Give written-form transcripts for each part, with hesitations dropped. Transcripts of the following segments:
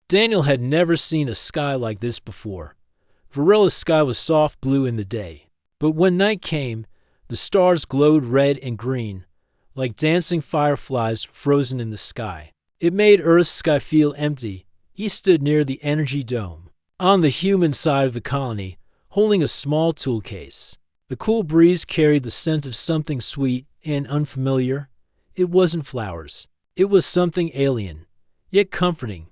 Daniel had never seen a sky like this before. Varela's sky was soft blue in the day, but when night came, the stars glowed red and green, like dancing fireflies frozen in the sky. It made Earth's sky feel empty. He stood near the energy dome, on the human side of the colony, holding a small tool case. The cool breeze carried the scent of something sweet and unfamiliar. It wasn't flowers. It was something alien, yet comforting.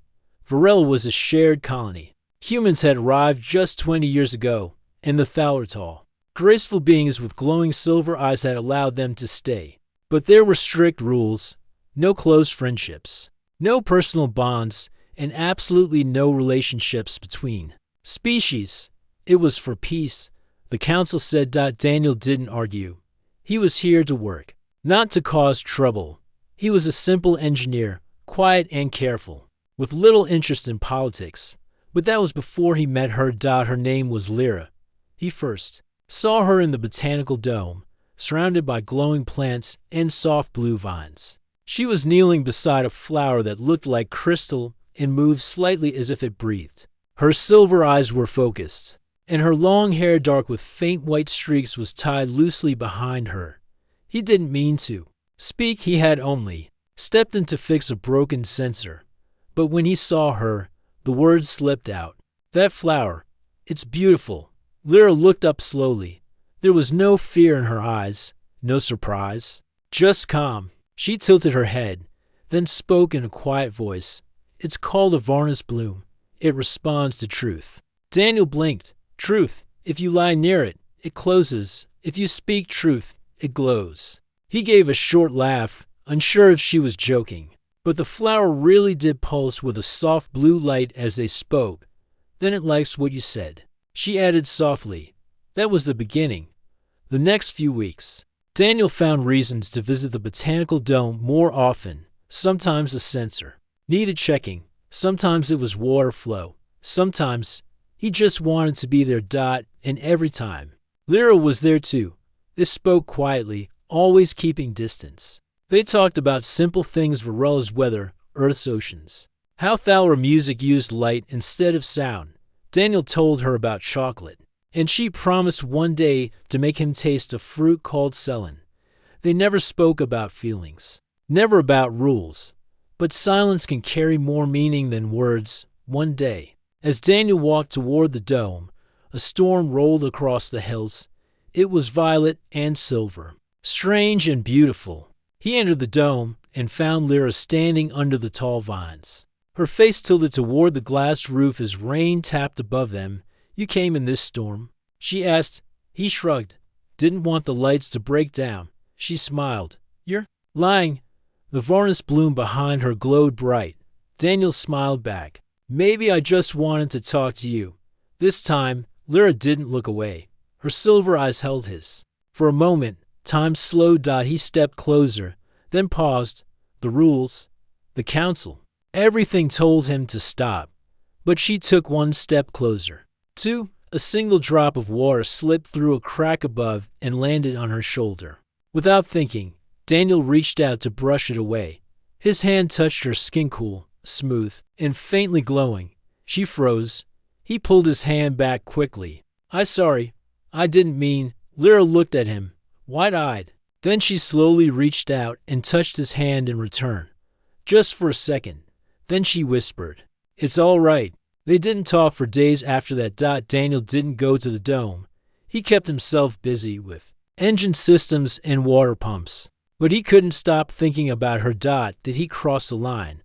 Varela was a shared colony. Humans had arrived just 20 years ago, and the Thalatal, graceful beings with glowing silver eyes, had allowed them to stay. But there were strict rules: no close friendships, no personal bonds, and absolutely no relationships between species. It was for peace, the council said. Daniel didn't argue. He was here to work, not to cause trouble. He was a simple engineer, quiet and careful, with little interest in politics. But that was before he met her. Her name was Lyra. He first saw her in the botanical dome, surrounded by glowing plants and soft blue vines. She was kneeling beside a flower that looked like crystal and moved slightly as if it breathed. Her silver eyes were focused, and her long hair, dark with faint white streaks, was tied loosely behind her. He didn't mean to speak. He had only stepped in to fix a broken sensor. But when he saw her, the words slipped out. That flower, it's beautiful. Lyra looked up slowly. There was no fear in her eyes, no surprise, just calm. She tilted her head, then spoke in a quiet voice. It's called a Varnis bloom. It responds to truth. Daniel blinked. Truth. If you lie near it, it closes. If you speak truth, it glows. He gave a short laugh, unsure if she was joking. But the flower really did pulse with a soft blue light as they spoke. Then it likes what you said, she added softly. That was the beginning. The next few weeks, Daniel found reasons to visit the botanical dome more often. Sometimes the sensor needed checking. Sometimes it was water flow. Sometimes he just wanted to be there. And every time, Lyra was there too. They spoke quietly, always keeping distance. They talked about simple things: Varela's weather, Earth's oceans, how Thaler music used light instead of sound. Daniel told her about chocolate, and she promised one day to make him taste a fruit called Celen. They never spoke about feelings, never about rules, but silence can carry more meaning than words. One day, as Daniel walked toward the dome, a storm rolled across the hills. It was violet and silver, strange and beautiful. He entered the dome and found Lyra standing under the tall vines, her face tilted toward the glass roof as rain tapped above them. You came in this storm? She asked. He shrugged. Didn't want the lights to break down. She smiled. You're lying. The Varnis bloom behind her glowed bright. Daniel smiled back. Maybe I just wanted to talk to you. This time, Lyra didn't look away. Her silver eyes held his. For a moment, time slowed. He stepped closer, then paused. The rules, the council, everything told him to stop. But she took one step closer. Two, a single drop of water slipped through a crack above and landed on her shoulder. Without thinking, Daniel reached out to brush it away. His hand touched her skin, cool, smooth, and faintly glowing. She froze. He pulled his hand back quickly. Sorry, I didn't mean. Lyra looked at him, wide-eyed. Then she slowly reached out and touched his hand in return. Just for a second. Then she whispered, It's all right. They didn't talk for days after that. Daniel didn't go to the dome. He kept himself busy with engine systems and water pumps. But he couldn't stop thinking about her. Did he cross the line?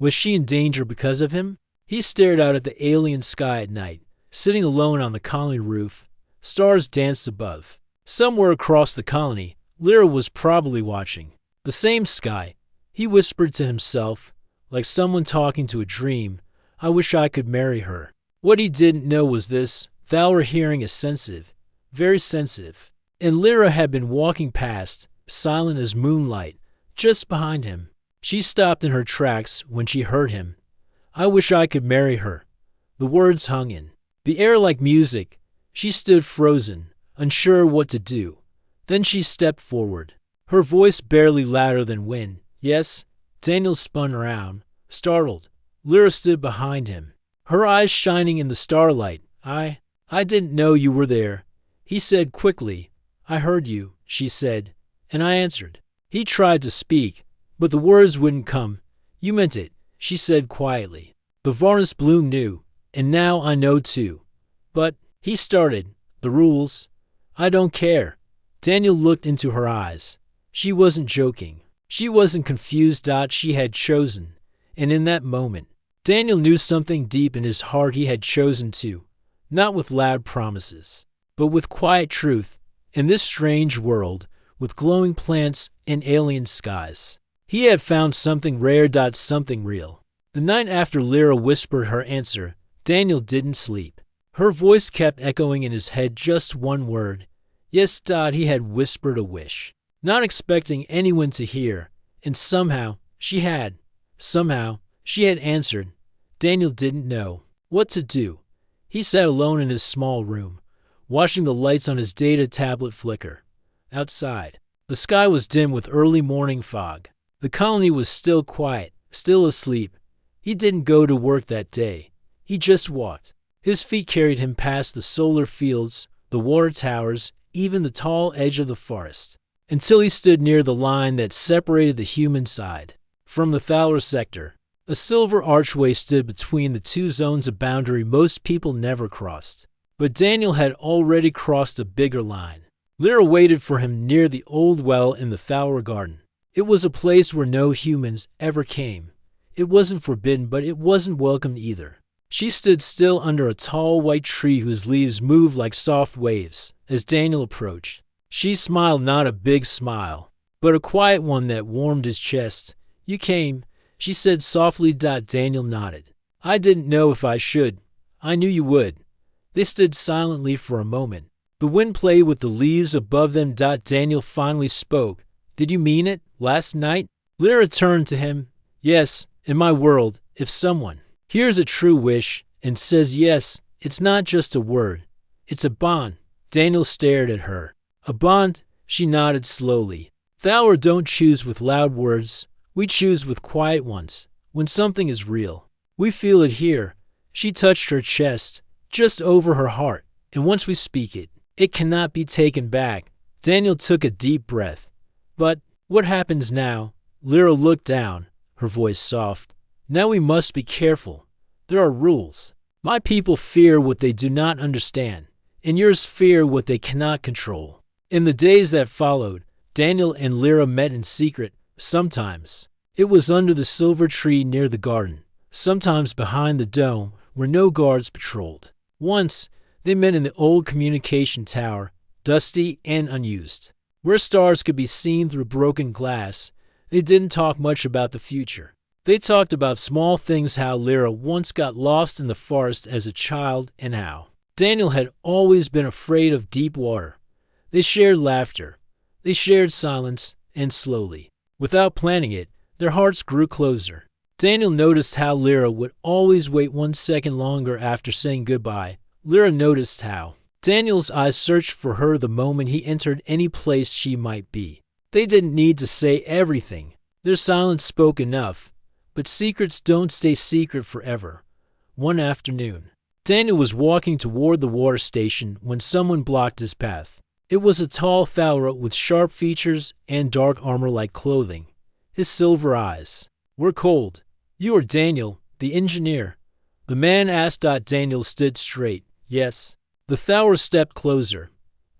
Was she in danger because of him? He stared out at the alien sky at night, sitting alone on the colony roof. Stars danced above. Somewhere across the colony, Lyra was probably watching. The same sky. He whispered to himself, like someone talking to a dream, I wish I could marry her. What he didn't know was this: Thaler hearing is sensitive, very sensitive. And Lyra had been walking past, silent as moonlight, just behind him. She stopped in her tracks when she heard him. I wish I could marry her. The words hung in the air like music. She stood frozen, unsure what to do. Then she stepped forward, her voice barely louder than wind. Yes? Daniel spun around, startled. Lyra stood behind him, her eyes shining in the starlight. I didn't know you were there, he said quickly. I heard you, she said, and I answered. He tried to speak, but the words wouldn't come. You meant it, she said quietly. The Varnus Bloom knew, and now I know too. But, he started, the rules. I don't care. Daniel looked into her eyes. She wasn't joking. She wasn't confused. She had chosen, and in that moment, Daniel knew something deep in his heart. He had chosen to, not with loud promises, but with quiet truth. In this strange world, with glowing plants and alien skies, he had found something rare. Something real. The night after Lyra whispered her answer, Daniel didn't sleep. Her voice kept echoing in his head, just one word. Yes. He had whispered a wish, not expecting anyone to hear, and somehow she had answered. Daniel didn't know what to do. He sat alone in his small room, watching the lights on his data tablet flicker. Outside, the sky was dim with early morning fog. The colony was still quiet, still asleep. He didn't go to work that day. He just walked. His feet carried him past the solar fields, the water towers, even the tall edge of the forest, until he stood near the line that separated the human side from the Thaler sector. A silver archway stood between the two zones, a boundary most people never crossed. But Daniel had already crossed a bigger line. Lyra waited for him near the old well in the Thaler garden. It was a place where no humans ever came. It wasn't forbidden, but it wasn't welcomed either. She stood still under a tall white tree whose leaves moved like soft waves as Daniel approached. She smiled, not a big smile, but a quiet one that warmed his chest. You came, she said softly. Daniel nodded. I didn't know if I should. I knew you would. They stood silently for a moment. The wind played with the leaves above them. Daniel finally spoke. Did you mean it, last night? Lyra turned to him. Yes, in my world, if someone hears a true wish and says yes, it's not just a word. It's a bond. Daniel stared at her. A bond? She nodded slowly. Thaler don't choose with loud words. We choose with quiet ones. When something is real, we feel it here. She touched her chest, just over her heart, and once we speak it, it cannot be taken back. Daniel took a deep breath. But what happens now? Lyra looked down, her voice soft. Now we must be careful. There are rules. My people fear what they do not understand, and yours fear what they cannot control. In the days that followed, Daniel and Lyra met in secret. Sometimes it was under the silver tree near the garden, sometimes behind the dome where no guards patrolled. Once, they met in the old communication tower, dusty and unused, where stars could be seen through broken glass. They didn't talk much about the future. They talked about small things, how Lyra once got lost in the forest as a child and how Daniel had always been afraid of deep water. They shared laughter. They shared silence, and slowly, without planning it, their hearts grew closer. Daniel noticed how Lyra would always wait 1 second longer after saying goodbye. Lyra noticed how Daniel's eyes searched for her the moment he entered any place she might be. They didn't need to say everything. Their silence spoke enough. But secrets don't stay secret forever. One afternoon, Daniel was walking toward the water station when someone blocked his path. It was a tall Thaler with sharp features and dark armor-like clothing. His silver eyes were cold. You are Daniel, the engineer? The man asked. Daniel stood straight. Yes. The Thaler stepped closer.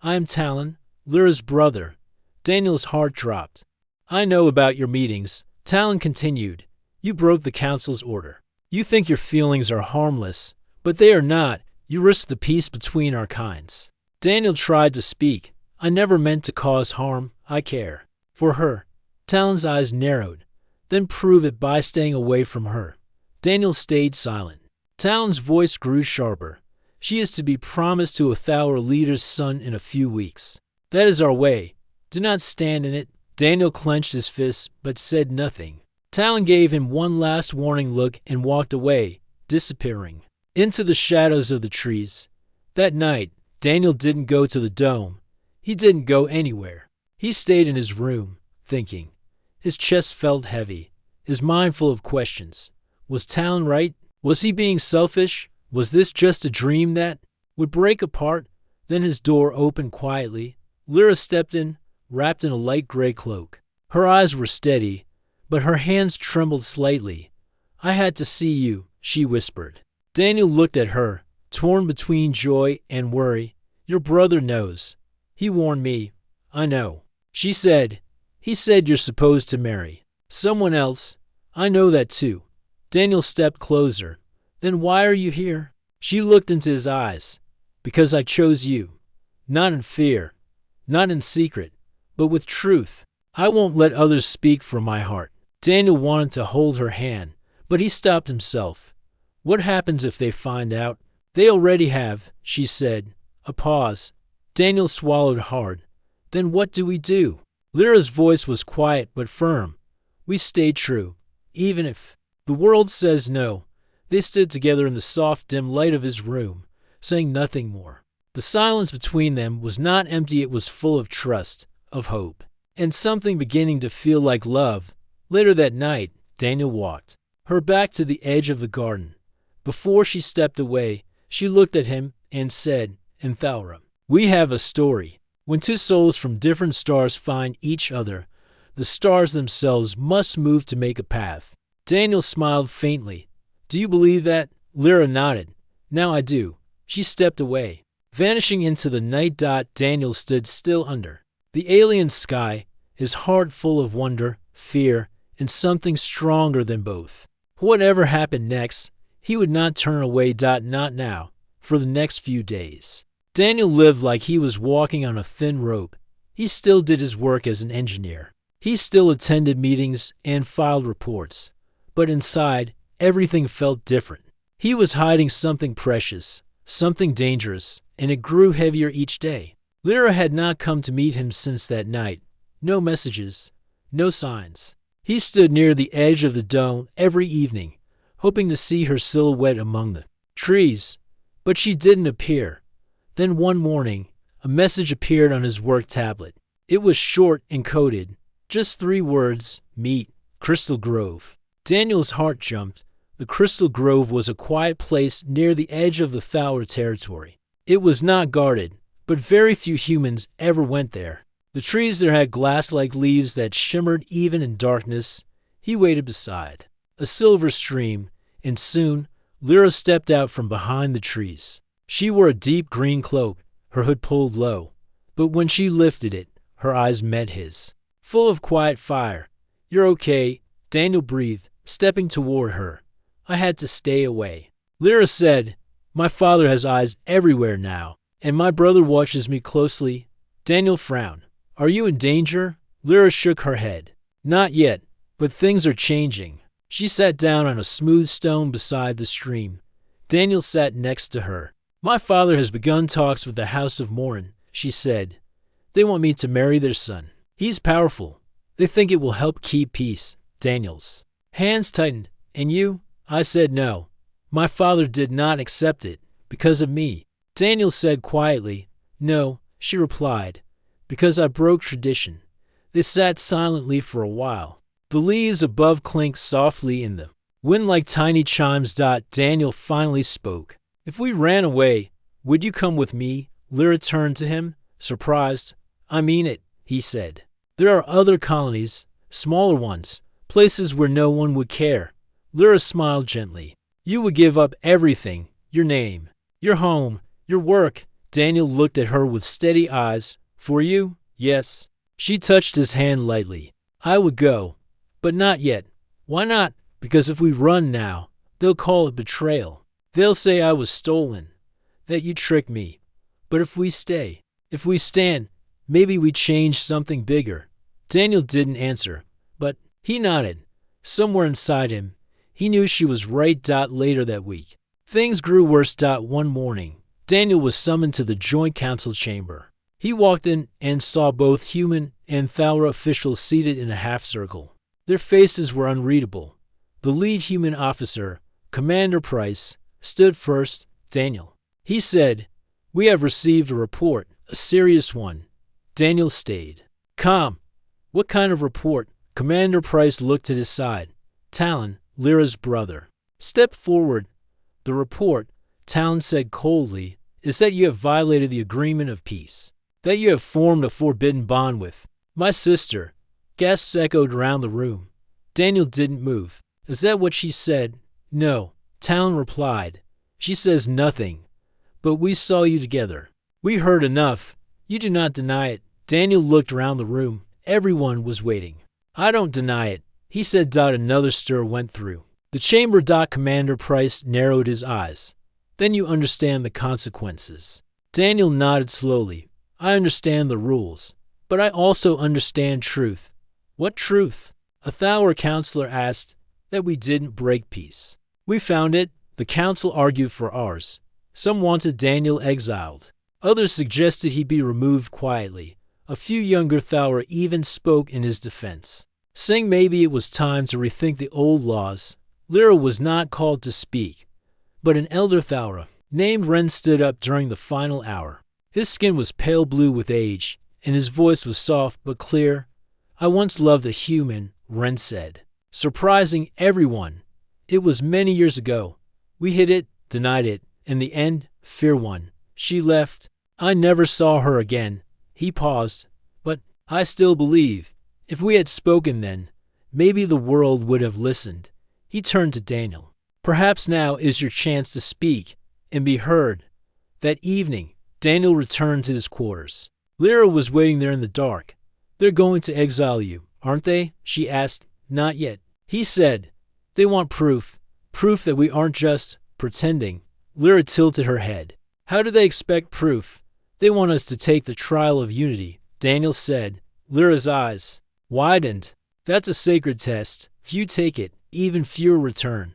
I am Talon, Lyra's brother. Daniel's heart dropped. I know about your meetings. Talon continued. You broke the council's order. You think your feelings are harmless, but they are not. You risk the peace between our kinds. Daniel tried to speak. I never meant to cause harm. I care for her. Talon's eyes narrowed. Then prove it by staying away from her. Daniel stayed silent. Talon's voice grew sharper. She is to be promised to a Thaler leader's son in a few weeks. That is our way. Do not stand in it. Daniel clenched his fists, but said nothing. Talon gave him one last warning look and walked away, disappearing into the shadows of the trees. That night, Daniel didn't go to the dome. He didn't go anywhere. He stayed in his room, thinking. His chest felt heavy, his mind full of questions. Was Talon right? Was he being selfish? Was this just a dream that would break apart? Then his door opened quietly. Lyra stepped in, wrapped in a light gray cloak. Her eyes were steady, but her hands trembled slightly. "I had to see you," she whispered. Daniel looked at her, torn between joy and worry. "Your brother knows. He warned me." "I know." She said, "He said you're supposed to marry someone else." "I know that too." Daniel stepped closer. "Then why are you here?" She looked into his eyes. "Because I chose you. Not in fear, not in secret, but with truth. I won't let others speak from my heart." Daniel wanted to hold her hand, but he stopped himself. "What happens if they find out?" "They already have," she said. A pause. Daniel swallowed hard. "Then what do we do?" Lyra's voice was quiet but firm. "We stay true, even if the world says no." They stood together in the soft, dim light of his room, saying nothing more. The silence between them was not empty, it was full of trust, of hope, and something beginning to feel like love. Later that night, Daniel walked her back to the edge of the garden. Before she stepped away, she looked at him and said, "In Thalra, we have a story. When two souls from different stars find each other, the stars themselves must move to make a path." Daniel smiled faintly. "Do you believe that?" Lyra nodded. "Now I do." She stepped away. Vanishing into the night. Daniel stood still under the alien sky, his heart full of wonder, fear, and something stronger than both. Whatever happened next, he would not turn away. Not now, for the next few days. Daniel lived like he was walking on a thin rope. He still did his work as an engineer. He still attended meetings and filed reports. But inside, everything felt different. He was hiding something precious, something dangerous, and it grew heavier each day. Lyra had not come to meet him since that night. No messages, no signs. He stood near the edge of the dome every evening, hoping to see her silhouette among the trees, but she didn't appear. Then one morning, a message appeared on his work tablet. It was short and coded, just 3 words: "Meet, Crystal Grove." Daniel's heart jumped. The Crystal Grove was a quiet place near the edge of the Thalra territory. It was not guarded, but very few humans ever went there. The trees there had glass-like leaves that shimmered even in darkness. He waited beside a silver stream, and soon Lyra stepped out from behind the trees. She wore a deep green cloak, her hood pulled low, but when she lifted it, her eyes met his, full of quiet fire. "You're okay," Daniel breathed, stepping toward her. "I had to stay away." Lyra said, "My father has eyes everywhere now, and my brother watches me closely." Daniel frowned. "Are you in danger?" Lyra shook her head. "Not yet, but things are changing." She sat down on a smooth stone beside the stream. Daniel sat next to her. "My father has begun talks with the House of Morin," she said. "They want me to marry their son. He's powerful. They think it will help keep peace." Daniel's hands tightened. "And you?" I said no. My father did not accept it because of me. Daniel said quietly. "No," she replied, "because I broke tradition." They sat silently for a while. The leaves above clinked softly in the wind like tiny chimes. Daniel finally spoke. "If we ran away, would you come with me?" Lyra turned to him, surprised. "I mean it," he said. "There are other colonies, smaller ones, places where no one would care." Lyra smiled gently. "You would give up everything, your name, your home, your work." Daniel looked at her with steady eyes. "For you, yes." She touched his hand lightly. "I would go, but not yet." "Why not?" "Because if we run now, they'll call it betrayal. They'll say I was stolen, that you tricked me. But if we stay, if we stand, maybe we change something bigger." Daniel didn't answer, but he nodded. Somewhere inside him, he knew she was right. Later that week, things grew worse. One morning, Daniel was summoned to the Joint Council chamber. He walked in and saw both human and Thalra officials seated in a half-circle. Their faces were unreadable. The lead human officer, Commander Price, stood first. "Daniel," he said, "we have received a report, a serious one." Daniel stayed calm. "What kind of report?" Commander Price looked at his side. "Talon, Lyra's brother, Step forward. The report, Talon said coldly, is that you have violated the agreement of peace, that you have formed a forbidden bond with my sister. Gasps echoed around the room. Daniel didn't move. Is that what she said? No, Talon replied. She says nothing. But we saw you together. We heard enough. You do not deny it. Daniel looked around the room. Everyone was waiting. I don't deny it, he said. Another stir went through the chamber. Commander Price narrowed his eyes. Then you understand the consequences. Daniel nodded slowly. I understand the rules, but I also understand truth. What truth? A Thaur counselor asked. That we didn't break peace. We found it. The council argued for ours. Some wanted Daniel exiled. Others suggested he be removed quietly. A few younger Thaur even spoke in his defense, saying maybe it was time to rethink the old laws. Lyra was not called to speak, but an elder Thaur named Ren stood up during the final hour. His skin was pale blue with age, and his voice was soft but clear. I once loved a human, Ren said, surprising everyone. It was many years ago. We hid it, denied it. In the end, fear won. She left. I never saw her again. He paused. But I still believe. If we had spoken then, maybe the world would have listened. He turned to Daniel. Perhaps now is your chance to speak and be heard. That evening, Daniel returned to his quarters. Lyra was waiting there in the dark. They're going to exile you, aren't they? She asked. Not yet. He said. They want proof. Proof that we aren't just pretending. Lyra tilted her head. How do they expect proof? They want us to take the trial of unity, Daniel said. Lyra's eyes widened. That's a sacred test. Few take it, even fewer return.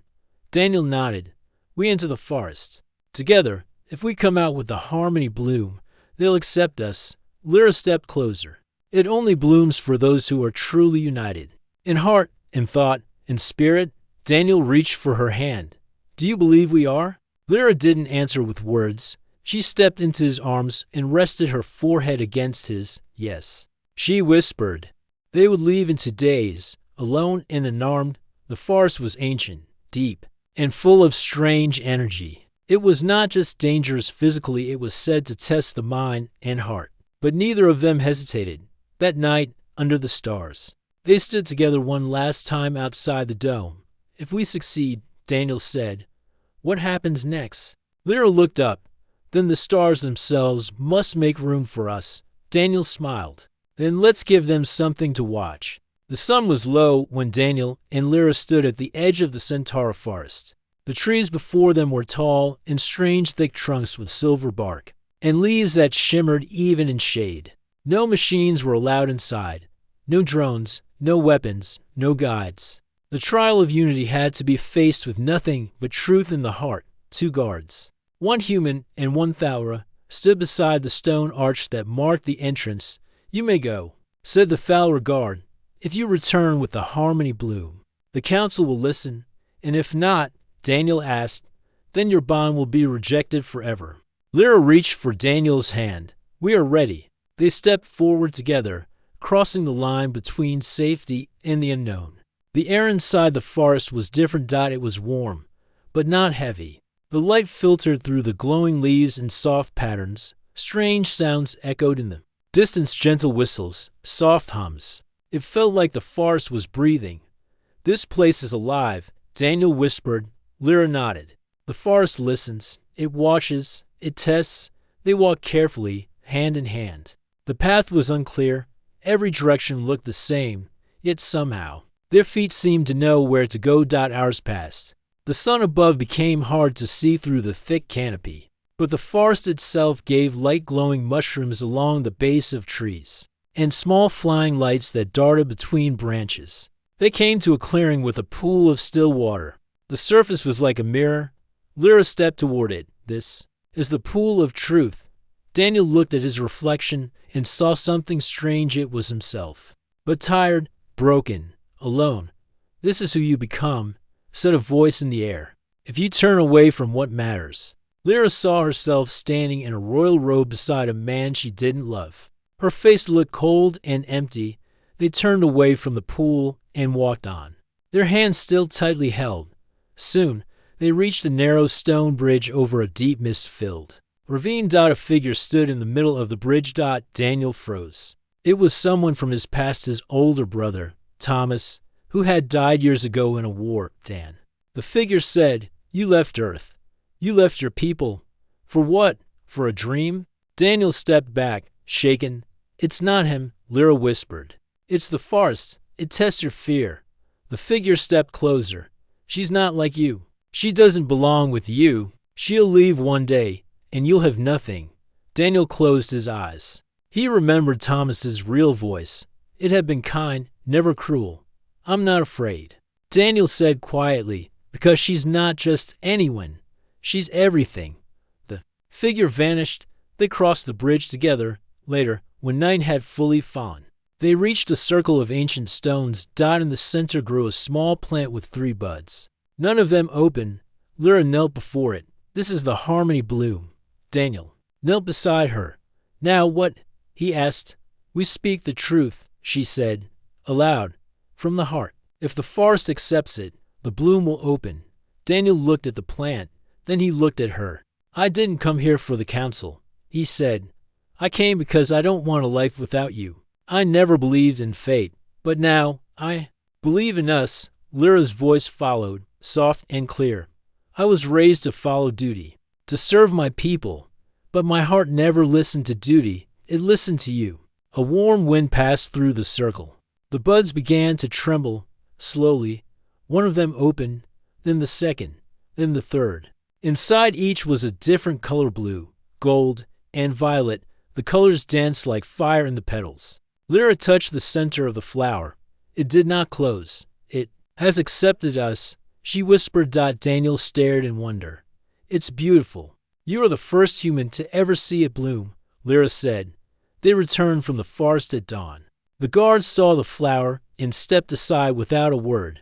Daniel nodded. We enter the forest. Together, if we come out with the harmony bloom, they'll accept us. Lyra stepped closer. It only blooms for those who are truly united. In heart, in thought, in spirit. Daniel reached for her hand. Do you believe we are? Lyra didn't answer with words. She stepped into his arms and rested her forehead against his. Yes. She whispered. They would leave in 2 days, alone and unarmed. The forest was ancient, deep, and full of strange energy. It was not just dangerous physically, it was said to test the mind and heart. But neither of them hesitated. That night, under the stars, they stood together one last time outside the dome. If we succeed, Daniel said, what happens next? Lyra looked up. Then the stars themselves must make room for us. Daniel smiled. Then let's give them something to watch. The sun was low when Daniel and Lyra stood at the edge of the Centaur forest. The trees before them were tall and strange thick trunks with silver bark, and leaves that shimmered even in shade. No machines were allowed inside. No drones, no weapons, no guides. The trial of unity had to be faced with nothing but truth in the heart. 2 guards, one human and one Thaur, stood beside the stone arch that marked the entrance. You may go, said the Thaur guard, if you return with the harmony bloom. The council will listen, and if not, Daniel asked, then your bond will be rejected forever. Lyra reached for Daniel's hand. We are ready. They stepped forward together, crossing the line between safety and the unknown. The air inside the forest was different. It was warm, but not heavy. The light filtered through the glowing leaves in soft patterns. Strange sounds echoed in the distance, gentle whistles, soft hums. It felt like the forest was breathing. This place is alive, Daniel whispered. Lyra nodded. The forest listens. It watches. It tests. They walked carefully, hand in hand. The path was unclear. Every direction looked the same, yet somehow their feet seemed to know where to go. Hours passed. The sun above became hard to see through the thick canopy, but the forest itself gave light, glowing mushrooms along the base of trees, and small flying lights that darted between branches. They came to a clearing with a pool of still water. The surface was like a mirror. Lyra stepped toward it. This is the pool of truth. Daniel looked at his reflection and saw something strange. It was himself, but tired, broken, alone. This is who you become, said a voice in the air, if you turn away from what matters. Lyra saw herself standing in a royal robe beside a man she didn't love. Her face looked cold and empty. They turned away from the pool and walked on, their hands still tightly held. Soon, They reached a narrow stone bridge over a deep mist-filled ravine. A figure stood in the middle of the bridge. Daniel froze. It was someone from his past, his older brother, Thomas, who had died years ago in a war. Dan. The figure said, "You left Earth. You left your people. For what? For a dream?" Daniel stepped back, shaken. "It's not him," Lyra whispered. "It's the forest. It tests your fear." The figure stepped closer. "She's not like you. She doesn't belong with you. She'll leave one day, and you'll have nothing." Daniel closed his eyes. He remembered Thomas's real voice. It had been kind, never cruel. "I'm not afraid," Daniel said quietly, "because she's not just anyone. She's everything." The figure vanished. They crossed the bridge together. Later, when night had fully fallen, they reached a circle of ancient stones. In the center grew a small plant with 3 buds. None of them open. Lyra knelt before it. "This is the harmony bloom." Daniel knelt beside her. "Now what?" he asked. "We speak the truth," she said, aloud, from the heart. "If the forest accepts it, the bloom will open." Daniel looked at the plant. Then he looked at her. "I didn't come here for the council," he said. "I came because I don't want a life without you. I never believed in fate, but now I believe in us." Lyra's voice followed, soft and clear. "I was raised to follow duty, to serve my people, but my heart never listened to duty. It listened to you." A warm wind passed through the circle. The buds began to tremble, slowly. One of them opened, then the second, then the third. Inside each was a different color: blue, gold, and violet. The colors danced like fire in the petals. Lyra touched the center of the flower. It did not close. "It has accepted us," she whispered. Daniel stared in wonder. "It's beautiful." "You are the first human to ever see it bloom," Lyra said. They returned from the forest at dawn. The guards saw the flower and stepped aside without a word.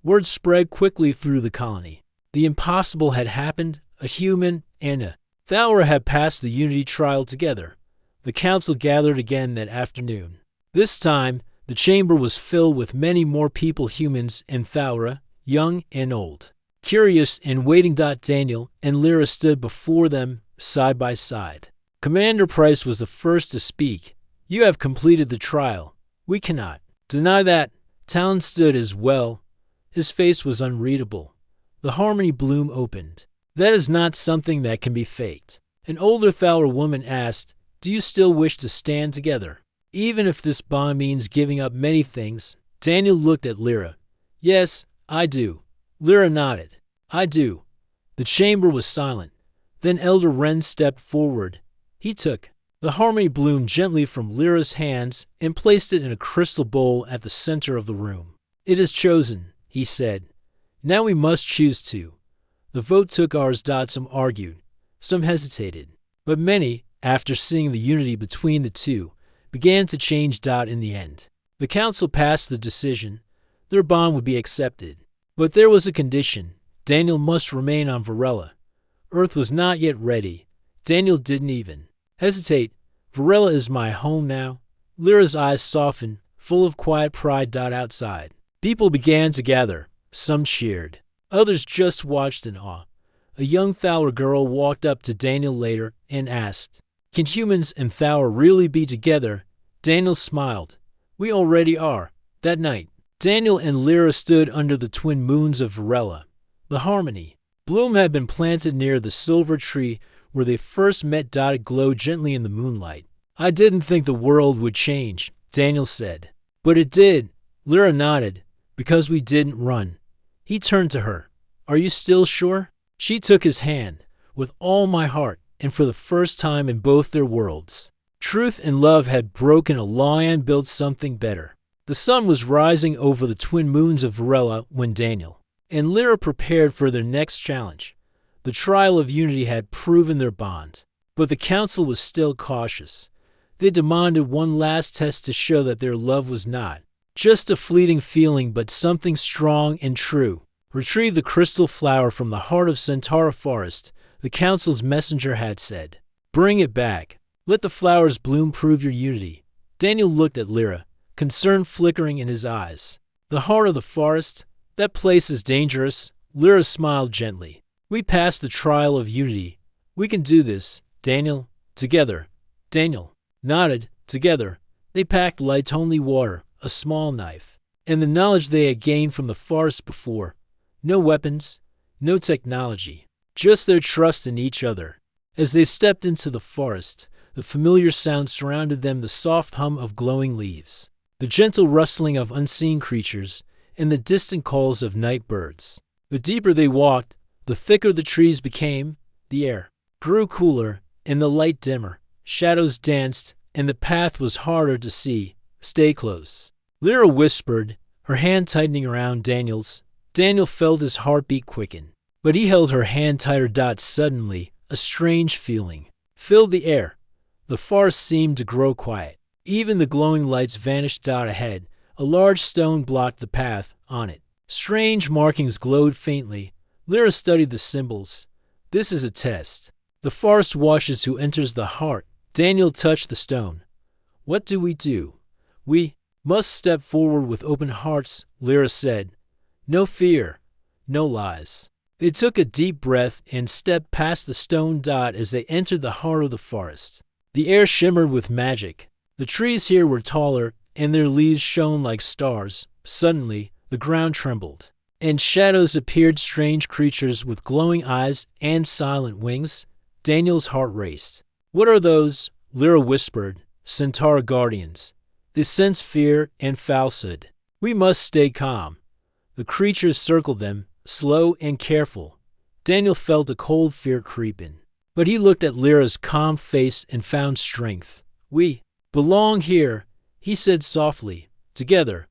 Word spread quickly through the colony. The impossible had happened. A human and a Thalra had passed the unity trial together. The council gathered again that afternoon. This time, the chamber was filled with many more people, humans and Thalra, young and old, curious and waiting. Daniel and Lyra stood before them, side by side. Commander Price was the first to speak. "You have completed the trial. We cannot deny that." Talon stood as well. His face was unreadable. The harmony bloom opened. "That is not something that can be faked." An older Thalra woman asked, "Do you still wish to stand together, even if this bond means giving up many things?" Daniel looked at Lyra. "Yes, I do." Lyra nodded. "I do." The chamber was silent. Then Elder Wren stepped forward. He took the harmony bloom gently from Lyra's hands and placed it in a crystal bowl at the center of the room. "It is chosen," he said. "Now we must choose two." The vote took ours. Some argued, some hesitated, but many, after seeing the unity between the two, began to change. In the end, the council passed the decision. Their bond would be accepted. But there was a condition. Daniel must remain on Varela. Earth was not yet ready. Daniel didn't even hesitate. "Varela is my home now." Lyra's eyes softened, full of quiet pride. Outside, people began to gather. Some cheered. Others just watched in awe. A young Thalra girl walked up to Daniel later and asked, "Can humans and Thalra really be together?" Daniel smiled. "We already are." That night, Daniel and Lyra stood under the twin moons of Varela. The harmony bloom had been planted near the silver tree where they first met. It glowed gently in the moonlight. "I didn't think the world would change," Daniel said. "But it did." Lyra nodded. "Because we didn't run." He turned to her. "Are you still sure?" She took his hand. "With all my heart," and for the first time in both their worlds, truth and love had broken a lie and built something better. The sun was rising over the twin moons of Varela when Daniel and Lyra prepared for their next challenge. The trial of unity had proven their bond, but the council was still cautious. They demanded one last test to show that their love was not just a fleeting feeling but something strong and true. "Retrieve the crystal flower from the heart of Centaura Forest," the council's messenger had said. "Bring it back. Let the flowers bloom. Prove your unity." Daniel looked at Lyra, concern flickering in his eyes. "The heart of the forest? That place is dangerous. Lyra smiled gently. We passed the trial of unity. We can do this, Daniel. Together. Daniel nodded. Together. They packed light, only water, a small knife, and the knowledge they had gained from the forest before. No weapons, no technology, just their trust in each other. As they stepped into the forest, the familiar sound surrounded them, the soft hum of glowing leaves, the gentle rustling of unseen creatures, and the distant calls of night birds. The deeper they walked, the thicker the trees became, the air grew cooler, and the light dimmer. Shadows danced, and the path was harder to see. Stay close, Lyra whispered, her hand tightening around Daniel's. Daniel felt his heartbeat quicken, but he held her hand tighter. Suddenly, a strange feeling filled the air. The forest seemed to grow quiet. Even the glowing lights vanished. Ahead, a large stone blocked the path. On it, strange markings glowed faintly. Lyra studied the symbols. This is a test. The forest watches who enters the heart. Daniel touched the stone. What do? We must step forward with open hearts, Lyra said. No fear, no lies. They took a deep breath and stepped past the stone. As they entered the heart of the forest, the air shimmered with magic. The trees here were taller, and their leaves shone like stars. Suddenly, the ground trembled, and shadows appeared, strange creatures with glowing eyes and silent wings. Daniel's heart raced. What are those? Lyra whispered. Centaur guardians. They sense fear and falsehood. We must stay calm. The creatures circled them, slow and careful. Daniel felt a cold fear creep in, but he looked at Lyra's calm face and found strength. We belong here, he said softly. Together.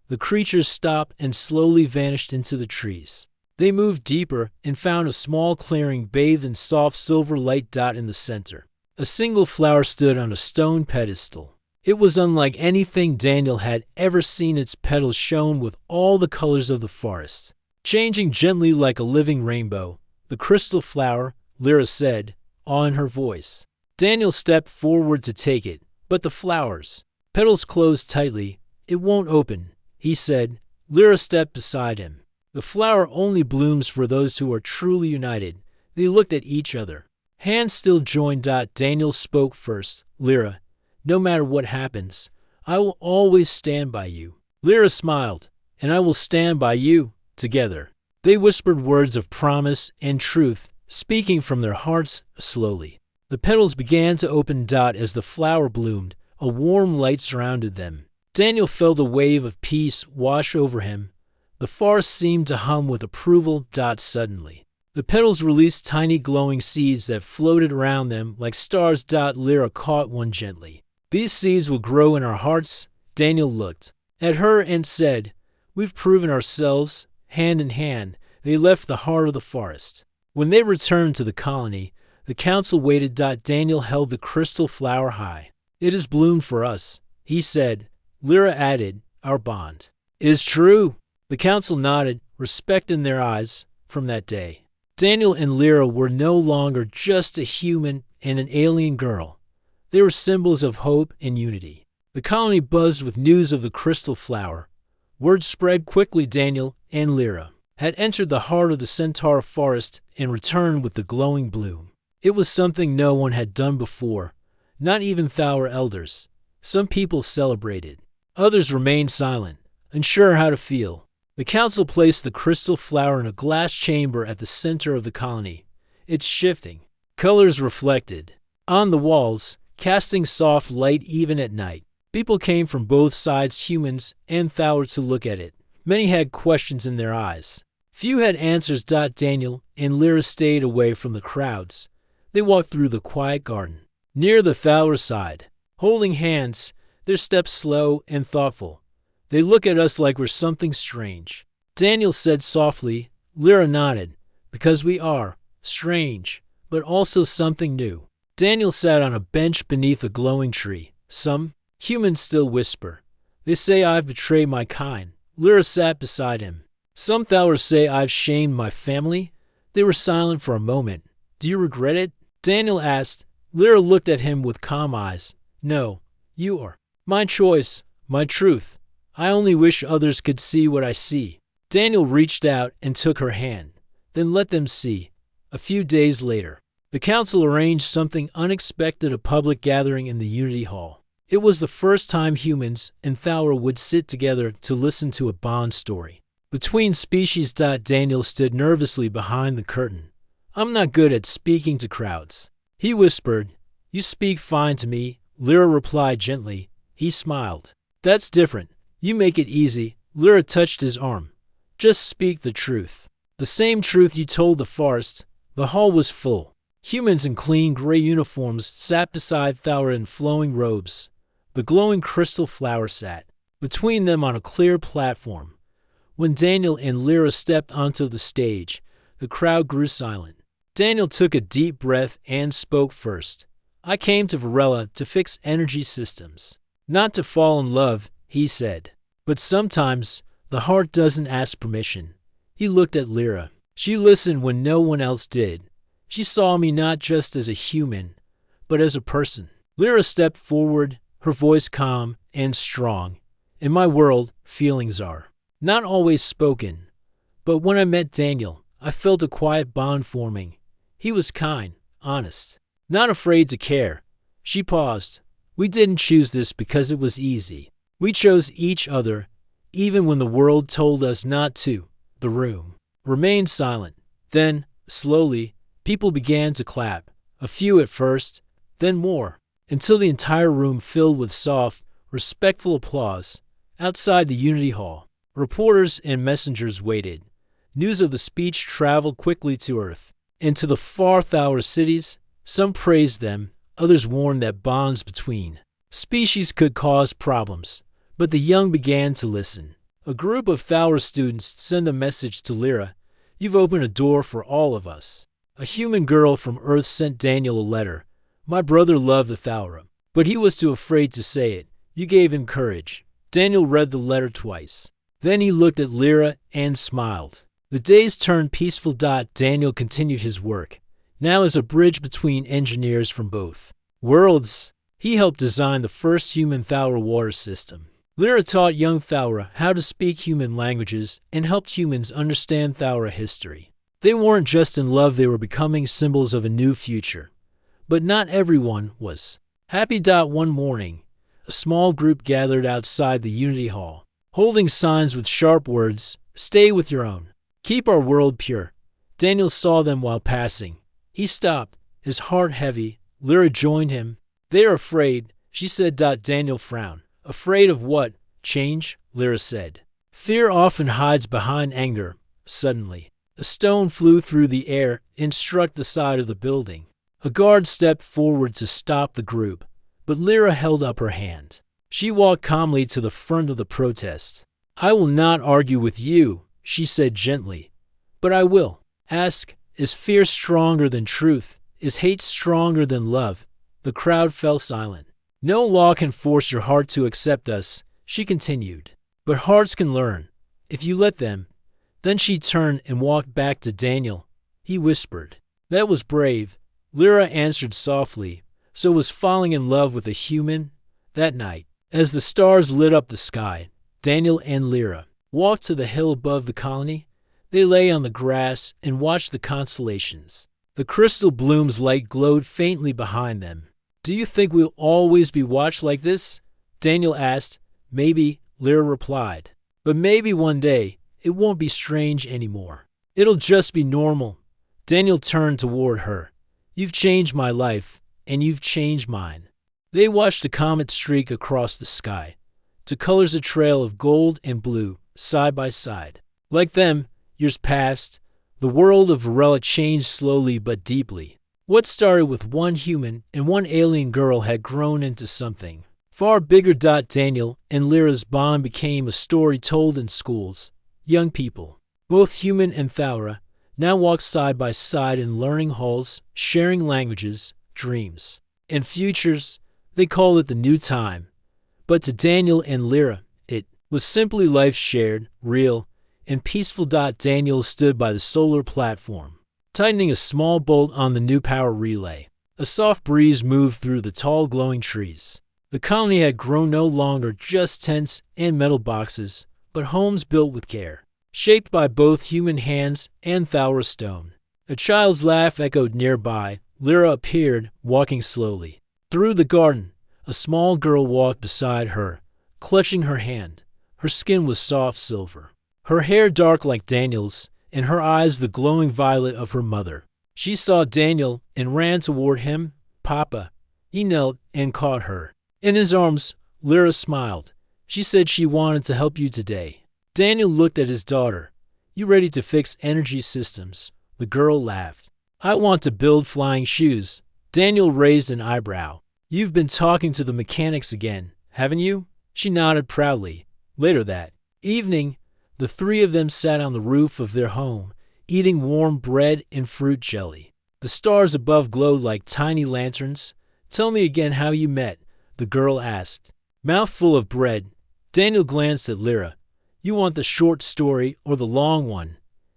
The creatures stopped and slowly vanished into the trees. They moved deeper and found a small clearing bathed in soft silver light. In the center, a single flower stood on a stone pedestal. It was unlike anything Daniel had ever seen. Its petals shone with all the colors of the forest, changing gently like a living rainbow. The crystal flower, Lyra said, awe in her voice. Daniel stepped forward to take it, but the flower's petals closed tightly. It won't open, he said. Lyra stepped beside him. The flower only blooms for those who are truly united. They looked at each other. Hands still joined. Daniel spoke first. Lyra, no matter what happens, I will always stand by you. Lyra smiled. And I will stand by you. Together, they whispered words of promise and truth, speaking from their hearts slowly. The petals began to open. As the flower bloomed, a warm light surrounded them. Daniel felt a wave of peace wash over him. The forest seemed to hum with approval. Suddenly, the petals released tiny glowing seeds that floated around them like stars. Lyra caught one gently. These seeds will grow in our hearts. Daniel looked at her and said, we've proven ourselves. Hand in hand, they left the heart of the forest. When they returned to the colony, the council waited. Daniel held the crystal flower high. It has bloomed for us, he said. Lyra added, our bond is true. The council nodded, respect in their eyes. From that day, Daniel and Lyra were no longer just a human and an alien girl. They were symbols of hope and unity. The colony buzzed with news of the crystal flower. Word spread quickly. Daniel and Lyra had entered the heart of the centaur forest and returned with the glowing bloom. It was something no one had done before, not even Thaur elders. Some people celebrated. Others remained silent, unsure how to feel. The council placed the crystal flower in a glass chamber at the center of the colony. Its shifting colors reflected on the walls, casting soft light even at night. People came from both sides, humans and Thaur, to look at it. Many had questions in their eyes. Few had answers. Daniel and Lyra stayed away from the crowds. They walked through the quiet garden, near the Thaur side, holding hands, their steps slow and thoughtful. They look at us like we're something strange, Daniel said softly. Lyra nodded. Because we are strange, but also something new. Daniel sat on a bench beneath a glowing tree. Some humans still whisper. They say I've betrayed my kind. Lyra sat beside him. Some Thowers say I've shamed my family. They were silent for a moment. Do you regret it? Daniel asked. Lyra looked at him with calm eyes. No, you are my choice, my truth. I only wish others could see what I see. Daniel reached out and took her hand, then let them see. A few days later, the council arranged something unexpected, a public gathering in the Unity Hall. It was the first time humans and Thaura would sit together to listen to a Bond story. Between species. Daniel stood nervously behind the curtain. I'm not good at speaking to crowds, he whispered. You speak fine to me, Lyra replied gently. He smiled. That's different. You make it easy. Lyra touched his arm. Just speak the truth. The same truth you told the forest. The hall was full. Humans in clean gray uniforms sat beside Thaura in flowing robes. The glowing crystal flower sat between them on a clear platform. When Daniel and Lyra stepped onto the stage, the crowd grew silent. Daniel took a deep breath and spoke first. I came to Varela to fix energy systems. Not to fall in love, he said. But sometimes the heart doesn't ask permission. He looked at Lyra. She listened when no one else did. She saw me not just as a human, but as a person. Lyra stepped forward, her voice calm and strong. In my world, feelings are not always spoken. But when I met Daniel, I felt a quiet bond forming. He was kind, honest, not afraid to care. She paused. We didn't choose this because it was easy. We chose each other, even when the world told us not to. The room remained silent. Then, slowly, people began to clap. A few at first, then more, until the entire room filled with soft, respectful applause. Outside the Unity Hall, reporters and messengers waited. News of the speech traveled quickly to Earth. And to the far Thaura cities, some praised them, others warned that bonds between species could cause problems. But the young began to listen. A group of Thaura students sent a message to Lyra. You've opened a door for all of us. A human girl from Earth sent Daniel a letter. My brother loved the Thaura, but he was too afraid to say it. You gave him courage. Daniel read the letter twice. Then he looked at Lyra and smiled. The days turned peaceful. Daniel continued his work, now as a bridge between engineers from both worlds. He helped design the first human Thaura water system. Lyra taught young Thaura how to speak human languages and helped humans understand Thaura history. They weren't just in love, they were becoming symbols of a new future. But not everyone was happy. One morning, a small group gathered outside the Unity Hall, holding signs with sharp words, "Stay with your own. Keep our world pure." Daniel saw them while passing. He stopped, his heart heavy. Lyra joined him. They are afraid, she said. Daniel frowned. Afraid of what? Change, Lyra said. Fear often hides behind anger. Suddenly, a stone flew through the air and struck the side of the building. A guard stepped forward to stop the group, but Lyra held up her hand. She walked calmly to the front of the protest. I will not argue with you, she said gently, but I will ask, is fear stronger than truth? Is hate stronger than love? The crowd fell silent. No law can force your heart to accept us, she continued. But hearts can learn, if you let them. Then she turned and walked back to Daniel. He whispered. That was brave. Lyra answered softly. So was falling in love with a human? That night, as the stars lit up the sky, Daniel and Lyra walked to the hill above the colony. They lay on the grass and watched the constellations. The crystal bloom's light glowed faintly behind them. Do you think we'll always be watched like this? Daniel asked. Maybe, Lyra replied. But maybe one day, it won't be strange anymore. It'll just be normal. Daniel turned toward her. You've changed my life, and you've changed mine. They watched a comet streak across the sky. To colors a trail of gold and blue, side by side. Like them, years passed. The world of Varela changed slowly but deeply. What started with one human and one alien girl had grown into something far bigger. Daniel and Lyra's bond became a story told in schools. Young people, both human and Thaura, now walk side by side in learning halls, sharing languages, dreams, and futures. They call it the new time. But to Daniel and Lyra, it was simply life shared, real, and peaceful. Daniel stood by the solar platform, tightening a small bolt on the new power relay. A soft breeze moved through the tall glowing trees. The colony had grown no longer just tents and metal boxes, but homes built with care. shaped by both human hands and Thauer stone. A child's laugh echoed nearby. Lyra appeared, walking slowly. Through the garden, a small girl walked beside her, clutching her hand. Her skin was soft silver, her hair dark like Daniel's, and her eyes the glowing violet of her mother. She saw Daniel and ran toward him. Papa. He knelt and caught her. In his arms, Lyra smiled. She said she wanted to help you today. Daniel looked at his daughter. You ready to fix energy systems? The girl laughed. I want to build flying shoes. Daniel raised an eyebrow. You've been talking to the mechanics again, haven't you? She nodded proudly. Later that evening, the three of them sat on the roof of their home, eating warm bread and fruit jelly. The stars above glowed like tiny lanterns. Tell me again how you met, the girl asked. Mouthful of bread, Daniel glanced at Lyra. You want the short story or the long one?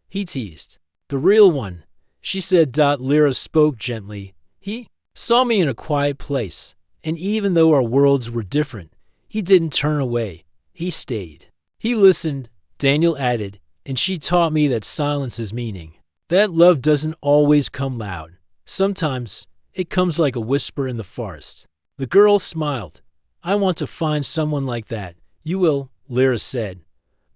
He teased. The real one, she said. Lyra spoke gently. He saw me in a quiet place, and even though our worlds were different, he didn't turn away. He stayed. He listened, Daniel added, and she taught me that silence is meaning. That love doesn't always come loud. Sometimes it comes like a whisper in the forest. The girl smiled. I want to find someone like that. You will, Lyra said.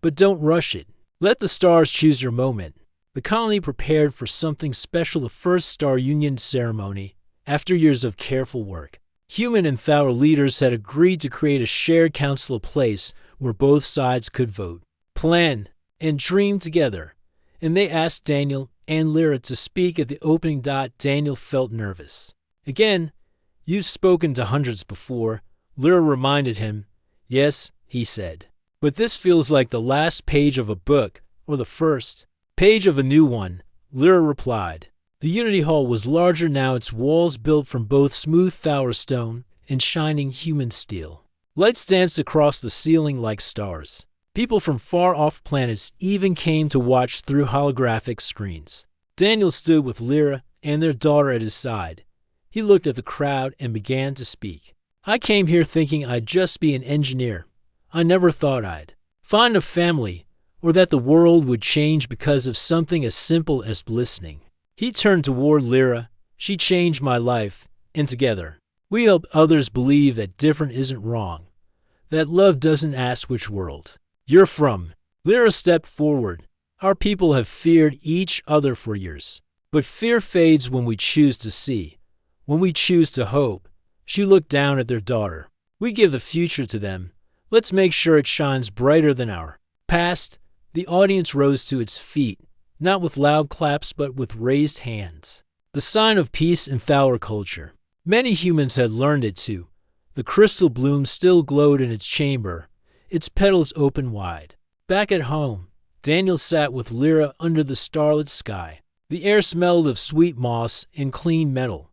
But don't rush it. Let the stars choose your moment. The colony prepared for something special, the first Star Union ceremony, after years of careful work. Human and Thauer leaders had agreed to create a shared council, a place where both sides could vote, plan, and dream together. And they asked Daniel and Lyra to speak at the opening. Daniel felt nervous. Again, you've spoken to hundreds before, Lyra reminded him. Yes, he said. But this feels like the last page of a book, or the first page of a new one, Lyra replied. The Unity Hall was larger now, its walls built from both smooth Thauer stone and shining human steel. Lights danced across the ceiling like stars. People from far-off planets even came to watch through holographic screens. Daniel stood with Lyra and their daughter at his side. He looked at the crowd and began to speak. I came here thinking I'd just be an engineer. I never thought I'd find a family, or that the world would change because of something as simple as listening. He turned toward Lyra. She changed my life, and together, we help others believe that different isn't wrong, that love doesn't ask which world you're from. Lyra stepped forward. Our people have feared each other for years, but fear fades when we choose to see, when we choose to hope. She looked down at their daughter. We give the future to them. Let's make sure it shines brighter than our past. The audience rose to its feet, not with loud claps but with raised hands. The sign of peace in Thauer culture. Many humans had learned it too. The crystal bloom still glowed in its chamber, its petals open wide. Back at home, Daniel sat with Lyra under the starlit sky. The air smelled of sweet moss and clean metal.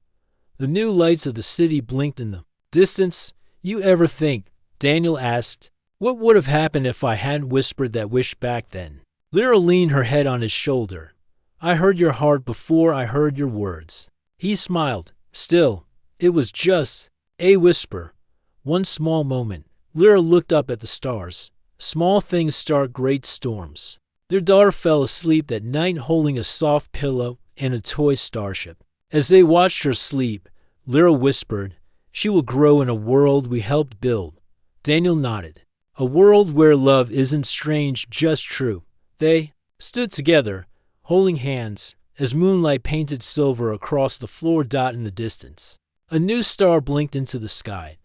The new lights of the city blinked in the distance. You ever think, Daniel asked, what would have happened if I hadn't whispered that wish back then? Lyra leaned her head on his shoulder. I heard your heart before I heard your words. He smiled. Still, it was just a whisper. One small moment. Lyra looked up at the stars. Small things start great storms. Their daughter fell asleep that night holding a soft pillow and a toy starship. As they watched her sleep, Lyra whispered, she will grow in a world we helped build. Daniel nodded. A world where love isn't strange, just true. They stood together, holding hands, as moonlight painted silver across the floor. In the distance, a new star blinked into the sky.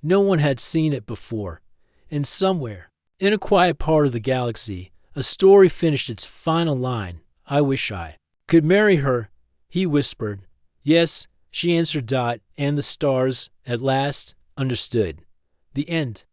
No one had seen it before. And somewhere, in a quiet part of the galaxy, a story finished its final line. I wish I could marry her, he whispered. Yes, she answered. And the stars, at last, understood. The end.